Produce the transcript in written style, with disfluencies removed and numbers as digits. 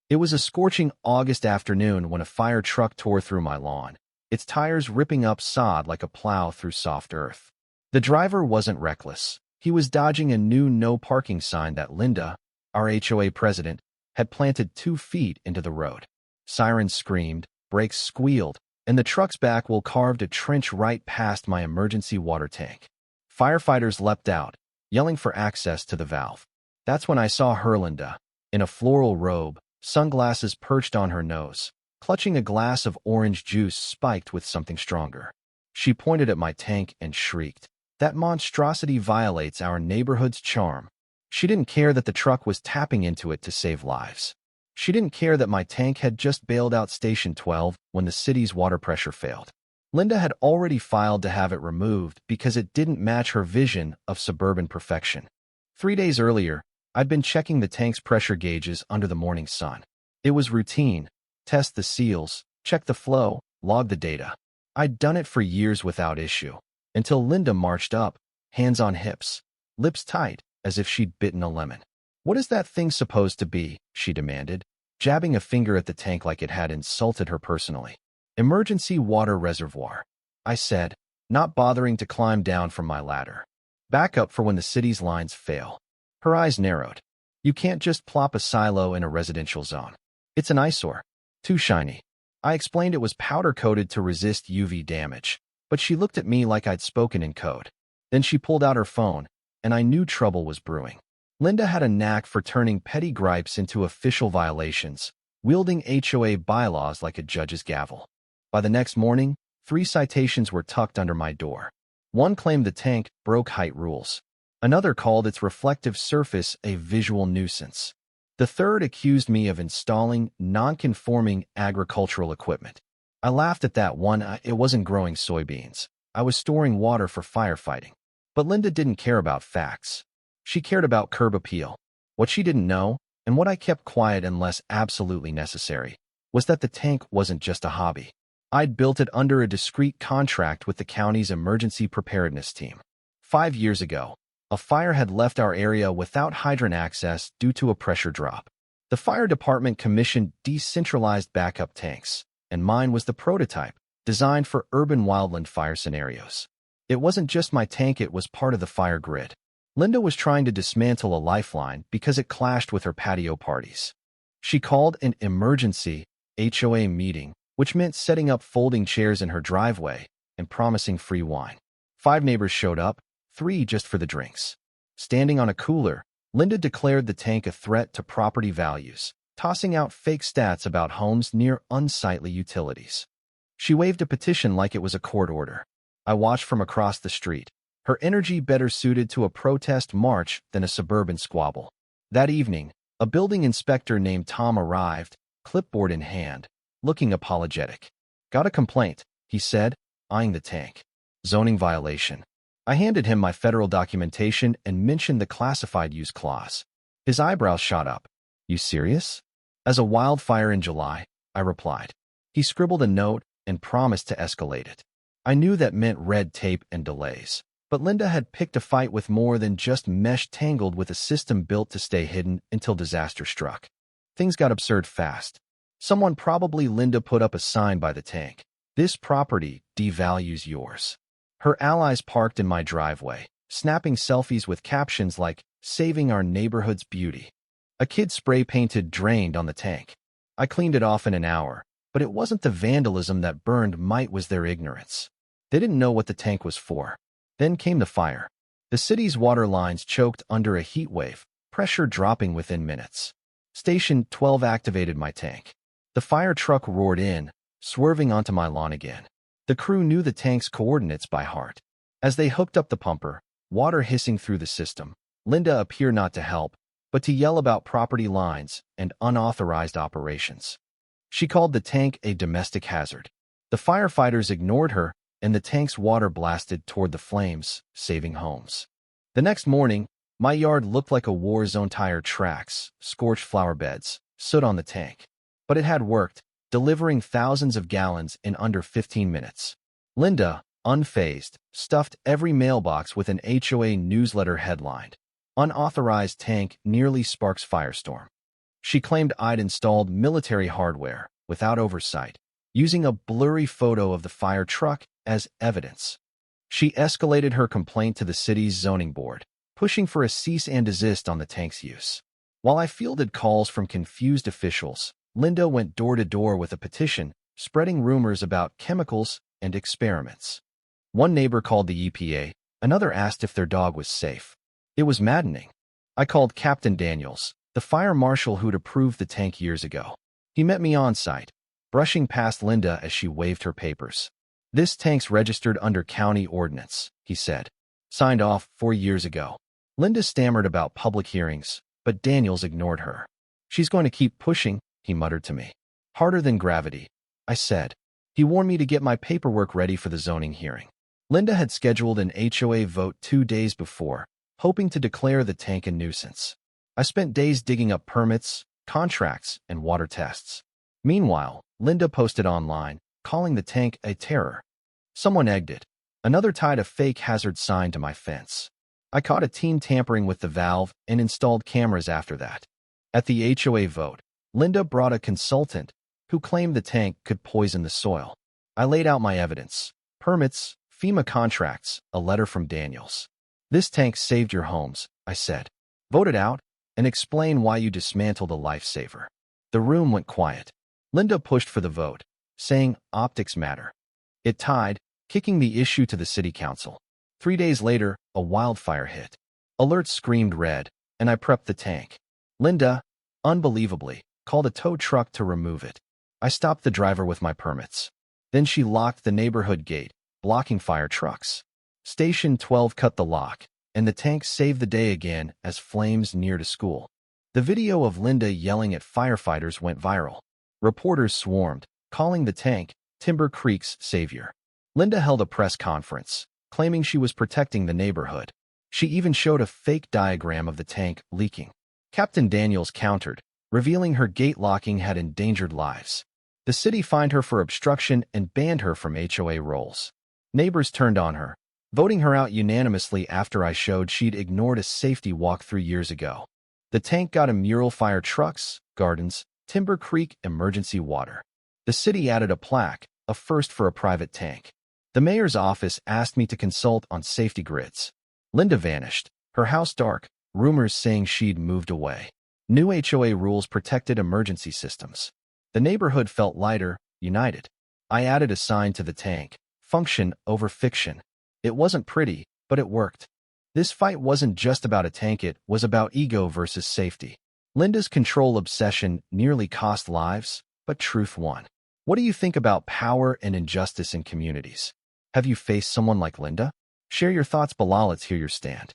It was a scorching August afternoon when a fire truck tore through my lawn, its tires ripping up sod like a plow through soft earth. The driver wasn't reckless. He was dodging a new no parking sign that Linda, our HOA president, had planted 2 feet into the road. Sirens screamed, brakes squealed, and the truck's back wheel carved a trench right past my emergency water tank. Firefighters leapt out, yelling for access to the valve. That's when I saw her, Linda, in a floral robe, sunglasses perched on her nose, clutching a glass of orange juice spiked with something stronger. She pointed at my tank and shrieked, "That monstrosity violates our neighborhood's charm." She didn't care that the truck was tapping into it to save lives. She didn't care that my tank had just bailed out Station 12 when the city's water pressure failed. Linda had already filed to have it removed because it didn't match her vision of suburban perfection. 3 days earlier, I'd been checking the tank's pressure gauges under the morning sun. It was routine. Test the seals, check the flow, log the data. I'd done it for years without issue, until Linda marched up, hands on hips, lips tight, as if she'd bitten a lemon. "What is that thing supposed to be?" she demanded, jabbing a finger at the tank like it had insulted her personally. "Emergency water reservoir," I said, not bothering to climb down from my ladder. "Backup for when the city's lines fail." Her eyes narrowed. "You can't just plop a silo in a residential zone. It's an eyesore. Too shiny." I explained it was powder-coated to resist UV damage, but she looked at me like I'd spoken in code. Then she pulled out her phone, and I knew trouble was brewing. Linda had a knack for turning petty gripes into official violations, wielding HOA bylaws like a judge's gavel. By the next morning, 3 citations were tucked under my door. One claimed the tank broke height rules. Another called its reflective surface a visual nuisance. The third accused me of installing non-conforming agricultural equipment. I laughed at that one. It wasn't growing soybeans. I was storing water for firefighting. But Linda didn't care about facts. She cared about curb appeal. What she didn't know, and what I kept quiet unless absolutely necessary, was that the tank wasn't just a hobby. I'd built it under a discreet contract with the county's emergency preparedness team. 5 years ago, a fire had left our area without hydrant access due to a pressure drop. The fire department commissioned decentralized backup tanks, and mine was the prototype, designed for urban wildland fire scenarios. It wasn't just my tank, it was part of the fire grid. Linda was trying to dismantle a lifeline because it clashed with her patio parties. She called an emergency HOA meeting, which meant setting up folding chairs in her driveway and promising free wine. 5 neighbors showed up, 3 just for the drinks. Standing on a cooler, Linda declared the tank a threat to property values, tossing out fake stats about homes near unsightly utilities. She waved a petition like it was a court order. I watched from across the street, her energy better suited to a protest march than a suburban squabble. That evening, a building inspector named Tom arrived, clipboard in hand, looking apologetic. "Got a complaint," he said, eyeing the tank. "Zoning violation." I handed him my federal documentation and mentioned the classified use clause. His eyebrows shot up. "You serious?" "As a wildfire in July," I replied. He scribbled a note and promised to escalate it. I knew that meant red tape and delays. But Linda had picked a fight with more than just mesh tangled with a system built to stay hidden until disaster struck. Things got absurd fast. Someone, probably Linda, put up a sign by the tank. "This property devalues yours." Her allies parked in my driveway, snapping selfies with captions like, "Saving our neighborhood's beauty." A kid spray-painted "drained" on the tank. I cleaned it off in an hour, but it wasn't the vandalism that burned, might was their ignorance. They didn't know what the tank was for. Then came the fire. The city's water lines choked under a heat wave, pressure dropping within minutes. Station 12 activated my tank. The fire truck roared in, swerving onto my lawn again. The crew knew the tank's coordinates by heart. As they hooked up the pumper, water hissing through the system, Linda appeared not to help, but to yell about property lines and unauthorized operations. She called the tank a domestic hazard. The firefighters ignored her, and the tank's water blasted toward the flames, saving homes. The next morning, my yard looked like a war zone: tire tracks, scorched flower beds, soot on the tank. But it had worked, delivering thousands of gallons in under 15 minutes. Linda, unfazed, stuffed every mailbox with an HOA newsletter headlined, "Unauthorized tank nearly sparks firestorm." She claimed I'd installed military hardware without oversight, using a blurry photo of the fire truck as evidence. She escalated her complaint to the city's zoning board, pushing for a cease and desist on the tank's use. While I fielded calls from confused officials, Linda went door to door with a petition, spreading rumors about chemicals and experiments. One neighbor called the EPA, another asked if their dog was safe. It was maddening. I called Captain Daniels, the fire marshal who'd approved the tank years ago. He met me on site, brushing past Linda as she waved her papers. "This tank's registered under county ordinance," he said. "Signed off 4 years ago." Linda stammered about public hearings, but Daniels ignored her. "She's going to keep pushing," he muttered to me. "Harder than gravity," I said. He warned me to get my paperwork ready for the zoning hearing. Linda had scheduled an HOA vote 2 days before, hoping to declare the tank a nuisance. I spent days digging up permits, contracts, and water tests. Meanwhile, Linda posted online, calling the tank a terror. Someone egged it. Another tied a fake hazard sign to my fence. I caught a team tampering with the valve and installed cameras after that. At the HOA vote, Linda brought a consultant who claimed the tank could poison the soil. I laid out my evidence: permits, FEMA contracts, a letter from Daniels. "This tank saved your homes," I said. "Vote it out and explain why you dismantled a lifesaver." The room went quiet. Linda pushed for the vote, saying optics matter. It tied, kicking the issue to the city council. 3 days later, a wildfire hit. Alerts screamed red, and I prepped the tank. Linda, unbelievably, called a tow truck to remove it. I stopped the driver with my permits. Then she locked the neighborhood gate, blocking fire trucks. Station 12 cut the lock, and the tank saved the day again as flames neared a school. The video of Linda yelling at firefighters went viral. Reporters swarmed, calling the tank Timber Creek's savior. Linda held a press conference, claiming she was protecting the neighborhood. She even showed a fake diagram of the tank leaking. Captain Daniels countered, revealing her gate locking had endangered lives. The city fined her for obstruction and banned her from HOA roles. Neighbors turned on her, voting her out unanimously after I showed she'd ignored a safety walk 3 years ago. The tank got a mural: fire trucks, gardens, Timber Creek emergency water. The city added a plaque, a first for a private tank. The mayor's office asked me to consult on safety grids. Linda vanished, her house dark, rumors saying she'd moved away. New HOA rules protected emergency systems. The neighborhood felt lighter, united. I added a sign to the tank: function over fiction. It wasn't pretty, but it worked. This fight wasn't just about a tank, it was about ego versus safety. Linda's control obsession nearly cost lives, but truth won. What do you think about power and injustice in communities? Have you faced someone like Linda? Share your thoughts below. Let's hear your stand.